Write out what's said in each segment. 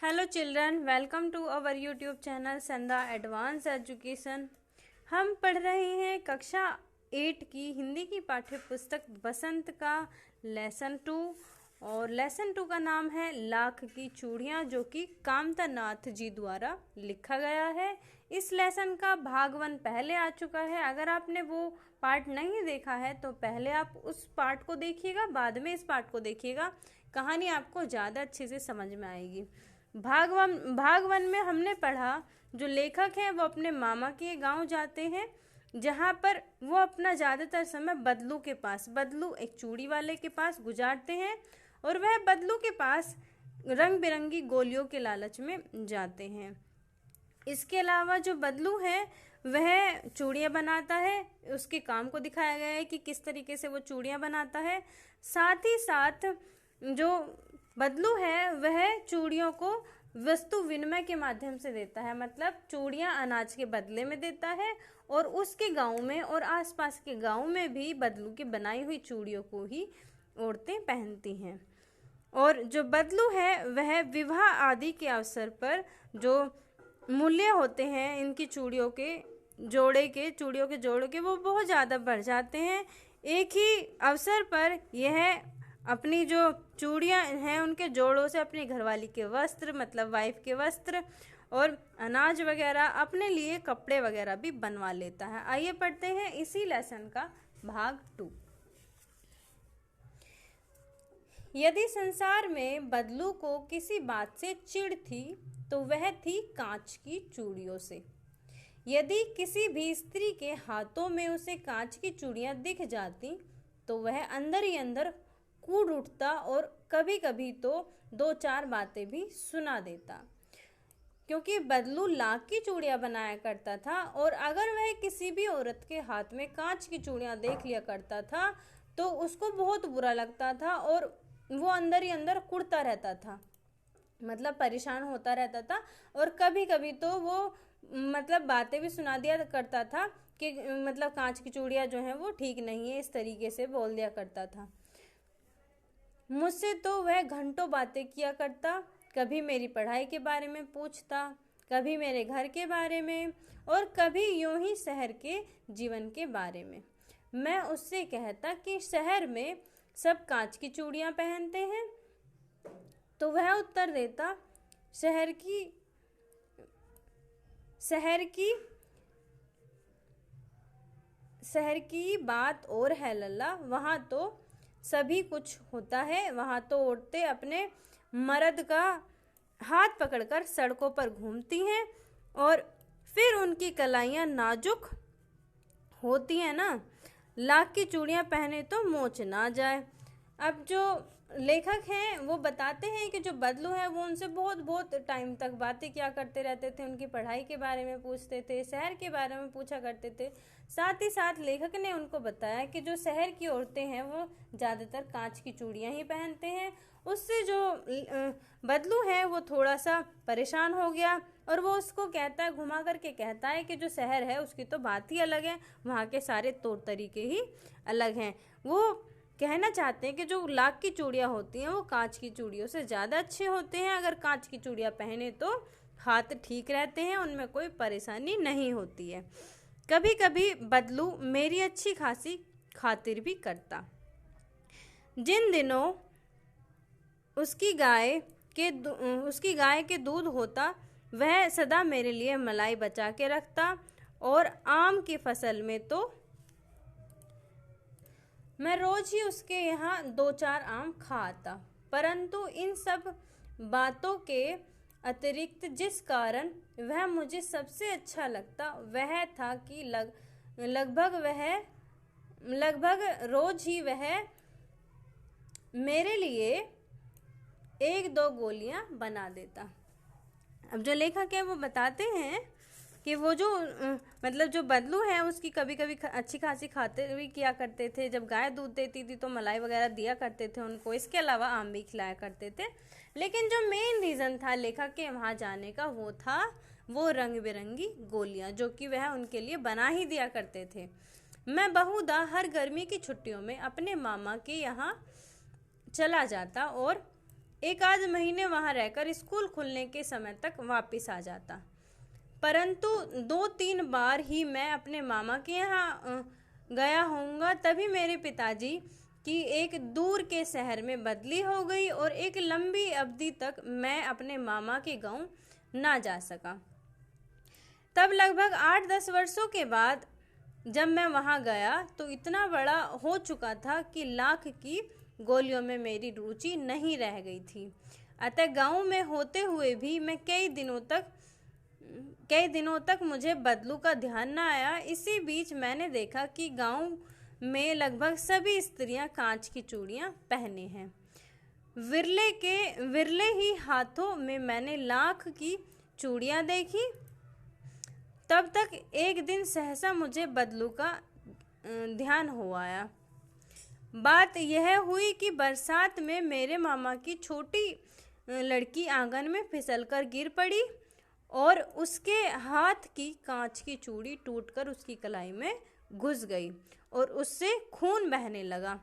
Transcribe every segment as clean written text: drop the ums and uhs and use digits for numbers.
Hello children, welcome to our YouTube channel Sanda advance education. हम पढ़ रहे हैं कक्षा 8 की हिंदी की पाठ्य पुस्तक बसंत का लेसन 2 और लेसन 2 का नाम है लाख की चूड़ियाँ, जो कि कामता नाथ जी द्वारा लिखा गया है। इस लेसन का भाग 1 पहले आ चुका है। अगर आपने वो पार्ट नहीं देखा है तो पहले आप उस पार्ट को देखिएगा, बाद में इस पार्ट को देखिएगा। कहानी आपको ज़्यादा अच्छे से समझ में आएगी। भाग वन में हमने पढ़ा जो लेखक हैं वो अपने मामा के गांव जाते हैं, जहां पर वो अपना ज़्यादातर समय बदलू एक चूड़ी वाले के पास गुजारते हैं और वह बदलू के पास रंग बिरंगी गोलियों के लालच में जाते हैं। इसके अलावा जो बदलू है वह चूड़ियाँ बनाता है। उसके काम को दिखाया गया है कि किस तरीके से वो चूड़ियाँ बनाता है। साथ ही साथ जो बदलू है वह चूड़ियों को वस्तु विनिमय के माध्यम से देता है, मतलब चूड़ियाँ अनाज के बदले में देता है और उसके गांव में और आसपास के गांव में भी बदलू की बनाई हुई चूड़ियों को ही औरतें पहनती हैं। और जो बदलू है वह विवाह आदि के अवसर पर जो मूल्य होते हैं इनकी चूड़ियों के जोड़ों के वो बहुत ज़्यादा बढ़ जाते हैं। एक ही अवसर पर यह अपनी जो चूड़ियाँ हैं उनके जोड़ों से अपनी घरवाली के वस्त्र, मतलब वाइफ के वस्त्र और अनाज वगैरह, अपने लिए कपड़े वगैरह भी बनवा लेता है। आइए पढ़ते हैं इसी लेसन का भाग 2। यदि संसार में बदलू को किसी बात से चिढ़ थी तो वह थी कांच की चूड़ियों से। यदि किसी भी स्त्री के हाथों में उसे कांच की चूड़ियां दिख जाती तो वह अंदर ही अंदर कूद उठता और कभी कभी तो 2-4 बातें भी सुना देता, क्योंकि बदलू लाख की चूड़ियां बनाया करता था और अगर वह किसी भी औरत के हाथ में कांच की चूड़ियां देख लिया करता था तो उसको बहुत बुरा लगता था और वो अंदर ही अंदर कुढ़ता रहता था, मतलब परेशान होता रहता था। और कभी कभी तो वो मतलब बातें भी सुना दिया करता था कि मतलब कांच की चूड़ियां जो हैं वो ठीक नहीं है, इस तरीके से बोल दिया करता था। मुझसे तो वह घंटों बातें किया करता, कभी मेरी पढ़ाई के बारे में पूछता, कभी मेरे घर के बारे में और कभी यूं ही शहर के जीवन के बारे में। मैं उससे कहता कि शहर में सब कांच की चूड़ियां पहनते हैं तो वह उत्तर देता, शहर की बात और है लल्ला, वहाँ तो सभी कुछ होता है। वहाँ तो औरतें अपने मर्द का हाथ पकड़कर सड़कों पर घूमती हैं और फिर उनकी कलाइयाँ नाजुक होती हैं ना, लाख की चूड़ियाँ पहने तो मोच ना जाए। अब जो लेखक हैं वो बताते हैं कि जो बदलू है वो उनसे बहुत टाइम तक बातें किया करते रहते थे, उनकी पढ़ाई के बारे में पूछते थे, शहर के बारे में पूछा करते थे। साथ ही साथ लेखक ने उनको बताया कि जो शहर की औरतें हैं वो ज़्यादातर कांच की चूड़ियाँ ही पहनते हैं। उससे जो बदलू है वो थोड़ा सा परेशान हो गया और वो उसको कहता है, घुमा करके कहता है कि जो शहर है उसकी तो बात ही अलग है, वहाँ के सारे तौर तरीके ही अलग हैं। वो कहना चाहते हैं कि जो लाख की चूड़ियाँ होती हैं वो कांच की चूड़ियों से ज़्यादा अच्छे होते हैं। अगर कांच की चूड़ियाँ पहने तो हाथ ठीक रहते हैं, उनमें कोई परेशानी नहीं होती है। कभी कभी बदलू मेरी अच्छी खासी खातिर भी करता। जिन दिनों उसकी गाय के दूध होता वह सदा मेरे लिए मलाई बचा के रखता और आम की फसल में तो मैं रोज ही उसके यहाँ 2-4 आम खा आता। परंतु इन सब बातों के अतिरिक्त जिस कारण वह मुझे सबसे अच्छा लगता वह था कि लगभग रोज ही वह मेरे लिए 1-2 गोलियां बना देता। अब जो लेखक है वो बताते हैं कि वो जो मतलब जो बदलू है उसकी कभी कभी अच्छी खासी खातिर भी किया करते थे। जब गाय दूध देती थी तो मलाई वगैरह दिया करते थे उनको, इसके अलावा आम भी खिलाया करते थे। लेकिन जो मेन रीज़न था लेखक के वहाँ जाने का वो था वो रंग बिरंगी गोलियाँ, जो कि वह उनके लिए बना ही दिया करते थे। मैं बहुधा हर गर्मी की छुट्टियों में अपने मामा के यहाँ चला जाता और एक आध महीने वहाँ रहकर स्कूल खुलने के समय तक वापस आ जाता। परंतु 2-3 बार ही मैं अपने मामा के यहाँ गया होऊंगा, तभी मेरे पिताजी की एक दूर के शहर में बदली हो गई और एक लंबी अवधि तक मैं अपने मामा के गांव ना जा सका। तब लगभग 8-10 वर्षों के बाद जब मैं वहां गया तो इतना बड़ा हो चुका था कि लाख की गोलियों में मेरी रुचि नहीं रह गई थी। अतः गांव में होते हुए भी मैं कई दिनों तक मुझे बदलू का ध्यान न आया। इसी बीच मैंने देखा कि गांव में लगभग सभी स्त्रियां कांच की चूड़ियां पहने हैं। विरले ही हाथों में मैंने लाख की चूड़ियां देखी। तब तक एक दिन सहसा मुझे बदलू का ध्यान हो आया। बात यह हुई कि बरसात में मेरे मामा की छोटी लड़की आंगन में फिसलकर गिर पड़ी और उसके हाथ की कांच की चूड़ी टूटकर उसकी कलाई में घुस गई और उससे खून बहने लगा।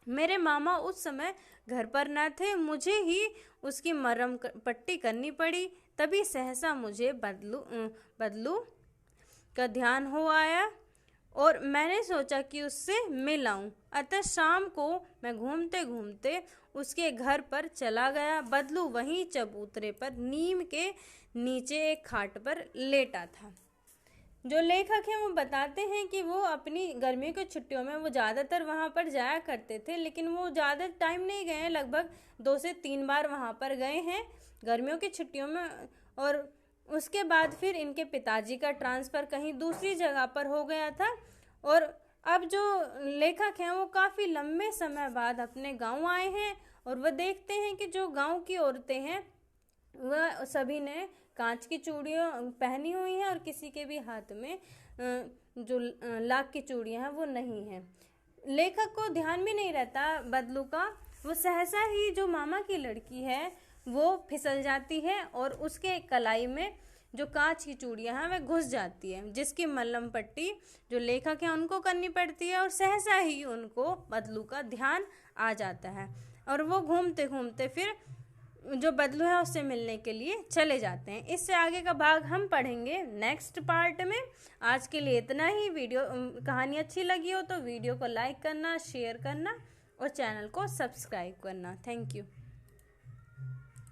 मेरे मामा उस समय घर पर न थे, मुझे ही उसकी मरहम पट्टी करनी पड़ी। तभी सहसा मुझे बदलू का ध्यान हो आया और मैंने सोचा कि उससे मिल आऊं। अतः शाम को मैं घूमते घूमते उसके घर पर चला गया। बदलू वहीं चबूतरे पर नीम के नीचे एक खाट पर लेटा था। जो लेखक हैं वो बताते हैं कि वो अपनी गर्मियों की छुट्टियों में वो ज़्यादातर वहाँ पर जाया करते थे, लेकिन वो ज़्यादा टाइम नहीं गए हैं, लगभग 2 से 3 बार वहाँ पर गए हैं गर्मियों की छुट्टियों में। और उसके बाद फिर इनके पिताजी का ट्रांसफ़र कहीं दूसरी जगह पर हो गया था और अब जो लेखक हैं वो काफ़ी लंबे समय बाद अपने गांव आए हैं और वह देखते हैं कि जो गांव की औरतें हैं वह सभी ने कांच की चूड़ियाँ पहनी हुई हैं और किसी के भी हाथ में जो लाख की चूड़ियाँ हैं वो नहीं हैं। लेखक को ध्यान भी नहीं रहता बदलू का, वो सहसा ही जो मामा की लड़की है वो फिसल जाती है और उसके कलाई में जो कांच की चूड़ियाँ हैं वह घुस जाती है, जिसकी मलहम पट्टी जो लेखक हैं उनको करनी पड़ती है और सहसा ही उनको बदलू का ध्यान आ जाता है और वो घूमते घूमते फिर जो बदलू है उससे मिलने के लिए चले जाते हैं। इससे आगे का भाग हम पढ़ेंगे नेक्स्ट पार्ट में। आज के लिए इतना ही। कहानी अच्छी लगी हो तो वीडियो को लाइक करना, शेयर करना और चैनल को सब्सक्राइब करना। Thank you.